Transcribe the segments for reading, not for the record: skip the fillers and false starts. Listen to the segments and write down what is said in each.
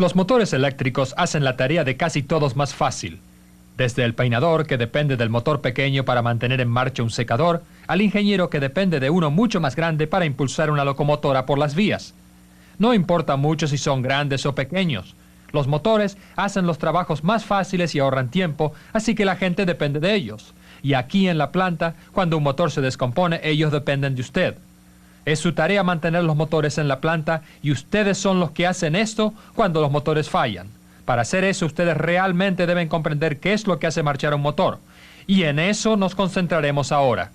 Los motores eléctricos hacen la tarea de casi todos más fácil. Desde el peinador, que depende del motor pequeño para mantener en marcha un secador, al ingeniero que depende de uno mucho más grande para impulsar una locomotora por las vías. No importa mucho si son grandes o pequeños. Los motores hacen los trabajos más fáciles y ahorran tiempo, así que la gente depende de ellos. Y aquí en la planta, cuando un motor se descompone, ellos dependen de usted. Es su tarea mantener los motores en la planta y ustedes son los que hacen esto cuando los motores fallan. Para hacer eso, ustedes realmente deben comprender qué es lo que hace marchar un motor. Y en eso nos concentraremos ahora.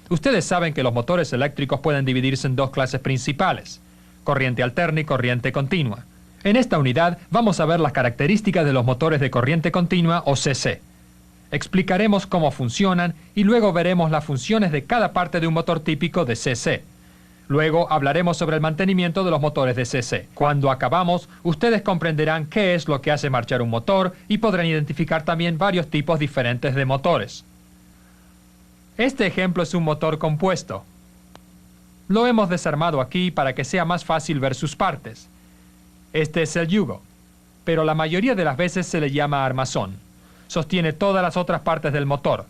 Ustedes saben que los motores eléctricos pueden dividirse en dos clases principales: corriente alterna y corriente continua. En esta unidad vamos a ver las características de los motores de corriente continua o CC. Explicaremos cómo funcionan y luego veremos las funciones de cada parte de un motor típico de CC. Luego hablaremos sobre el mantenimiento de los motores de CC. Cuando acabamos, ustedes comprenderán qué es lo que hace marchar un motor y podrán identificar también varios tipos diferentes de motores. Este ejemplo es un motor compuesto. Lo hemos desarmado aquí para que sea más fácil ver sus partes. Este es el yugo, pero la mayoría de las veces se le llama armazón. Sostiene todas las otras partes del motor.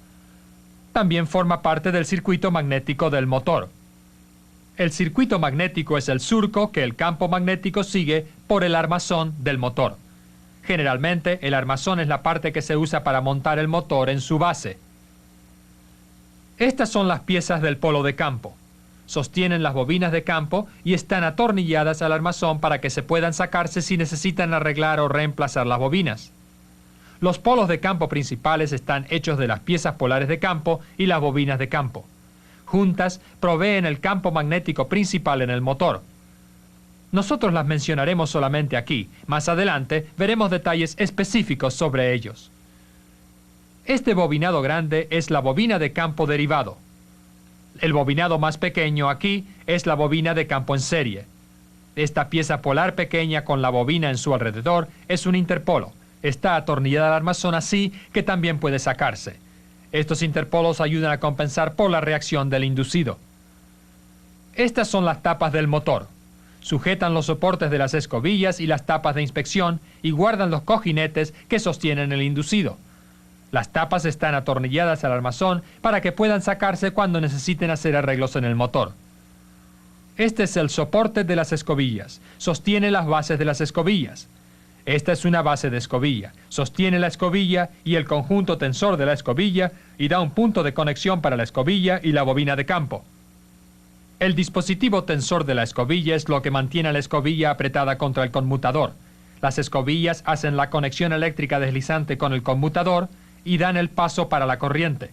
También forma parte del circuito magnético del motor. El circuito magnético es el surco que el campo magnético sigue por el armazón del motor. Generalmente, el armazón es la parte que se usa para montar el motor en su base. Estas son las piezas del polo de campo. Sostienen las bobinas de campo y están atornilladas al armazón para que se puedan sacarse si necesitan arreglar o reemplazar las bobinas. Los polos de campo principales están hechos de las piezas polares de campo y las bobinas de campo. Juntas proveen el campo magnético principal en el motor. Nosotros las mencionaremos solamente aquí. Más adelante veremos detalles específicos sobre ellos. Este bobinado grande es la bobina de campo derivado. El bobinado más pequeño aquí es la bobina de campo en serie. Esta pieza polar pequeña con la bobina en su alrededor es un interpolo. Está atornillada al armazón así que también puede sacarse. Estos interpolos ayudan a compensar por la reacción del inducido. Estas son las tapas del motor. Sujetan los soportes de las escobillas y las tapas de inspección y guardan los cojinetes que sostienen el inducido. Las tapas están atornilladas al armazón para que puedan sacarse cuando necesiten hacer arreglos en el motor. Este es el soporte de las escobillas. Sostiene las bases de las escobillas. Esta es una base de escobilla. Sostiene la escobilla y el conjunto tensor de la escobilla y da un punto de conexión para la escobilla y la bobina de campo. El dispositivo tensor de la escobilla es lo que mantiene a la escobilla apretada contra el conmutador. Las escobillas hacen la conexión eléctrica deslizante con el conmutador y dan el paso para la corriente.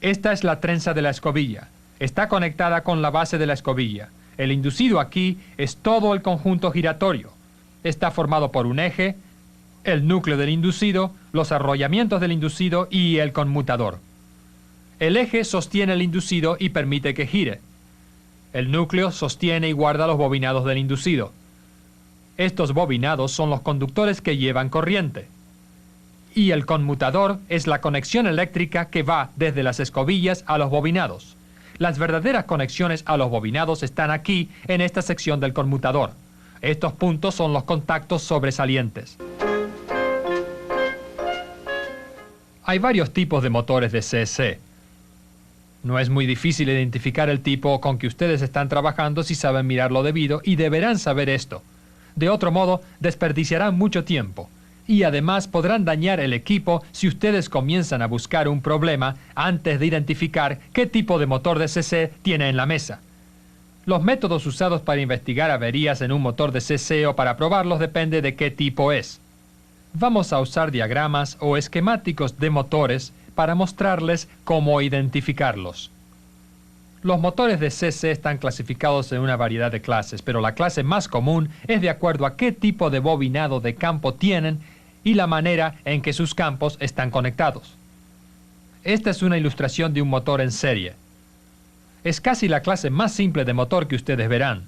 Esta es la trenza de la escobilla. Está conectada con la base de la escobilla. El inducido aquí es todo el conjunto giratorio. Está formado por un eje, el núcleo del inducido, los arrollamientos del inducido y el conmutador. El eje sostiene el inducido y permite que gire. El núcleo sostiene y guarda los bobinados del inducido. Estos bobinados son los conductores que llevan corriente. Y el conmutador es la conexión eléctrica que va desde las escobillas a los bobinados. Las verdaderas conexiones a los bobinados están aquí, en esta sección del conmutador. Estos puntos son los contactos sobresalientes. Hay varios tipos de motores de CC. No es muy difícil identificar el tipo con que ustedes están trabajando si saben mirarlo debido y deberán saber esto. De otro modo, desperdiciarán mucho tiempo. Y además podrán dañar el equipo si ustedes comienzan a buscar un problema antes de identificar qué tipo de motor de CC tiene en la mesa. Los métodos usados para investigar averías en un motor de CC o para probarlos depende de qué tipo es. Vamos a usar diagramas o esquemáticos de motores para mostrarles cómo identificarlos. Los motores de CC están clasificados en una variedad de clases, pero la clase más común es de acuerdo a qué tipo de bobinado de campo tienen y la manera en que sus campos están conectados. Esta es una ilustración de un motor en serie. Es casi la clase más simple de motor que ustedes verán.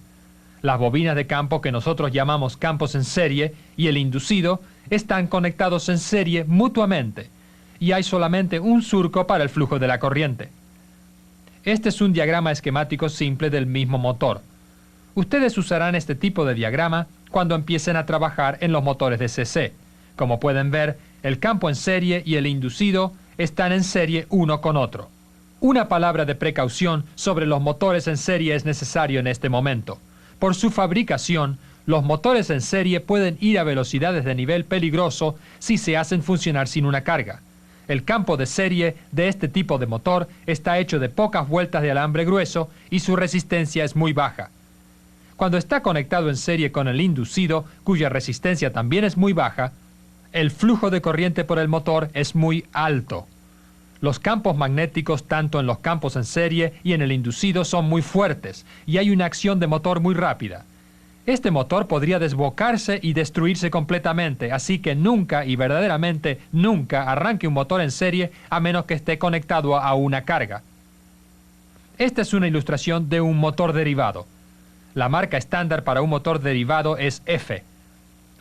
Las bobinas de campo que nosotros llamamos campos en serie y el inducido están conectados en serie mutuamente y hay solamente un surco para el flujo de la corriente. Este es un diagrama esquemático simple del mismo motor. Ustedes usarán este tipo de diagrama cuando empiecen a trabajar en los motores de CC. Como pueden ver, el campo en serie y el inducido están en serie uno con otro. Una palabra de precaución sobre los motores en serie es necesario en este momento. Por su fabricación, los motores en serie pueden ir a velocidades de nivel peligroso si se hacen funcionar sin una carga. El campo de serie de este tipo de motor está hecho de pocas vueltas de alambre grueso y su resistencia es muy baja. Cuando está conectado en serie con el inducido, cuya resistencia también es muy baja, el flujo de corriente por el motor es muy alto. Los campos magnéticos, tanto en los campos en serie y en el inducido, son muy fuertes y hay una acción de motor muy rápida. Este motor podría desbocarse y destruirse completamente, así que nunca y verdaderamente nunca arranque un motor en serie a menos que esté conectado a una carga. Esta es una ilustración de un motor derivado. La marca estándar para un motor derivado es F.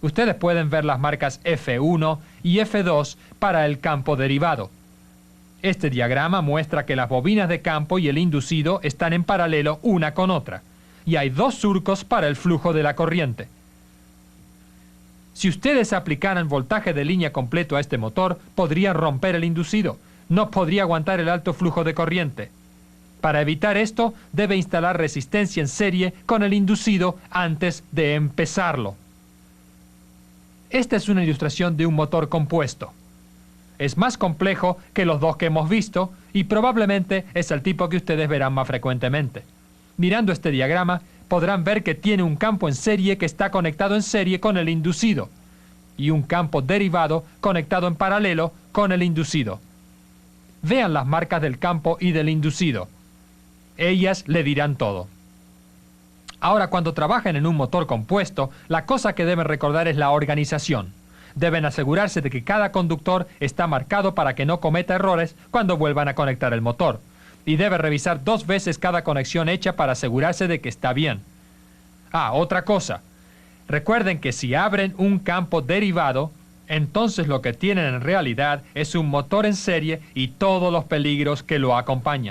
Ustedes pueden ver las marcas F1 y F2 para el campo derivado. Este diagrama muestra que las bobinas de campo y el inducido están en paralelo una con otra, y hay dos surcos para el flujo de la corriente. Si ustedes aplicaran voltaje de línea completo a este motor, podrían romper el inducido. No podría aguantar el alto flujo de corriente. Para evitar esto, debe instalar resistencia en serie con el inducido antes de empezarlo. Esta es una ilustración de un motor compuesto. Es más complejo que los dos que hemos visto y probablemente es el tipo que ustedes verán más frecuentemente. Mirando este diagrama, podrán ver que tiene un campo en serie que está conectado en serie con el inducido y un campo derivado conectado en paralelo con el inducido. Vean las marcas del campo y del inducido. Ellas le dirán todo. Ahora, cuando trabajen en un motor compuesto, la cosa que deben recordar es la organización. Deben asegurarse de que cada conductor está marcado para que no cometa errores cuando vuelvan a conectar el motor. Y debe revisar 2 veces cada conexión hecha para asegurarse de que está bien. Otra cosa. Recuerden que si abren un campo derivado, entonces lo que tienen en realidad es un motor en serie y todos los peligros que lo acompañan.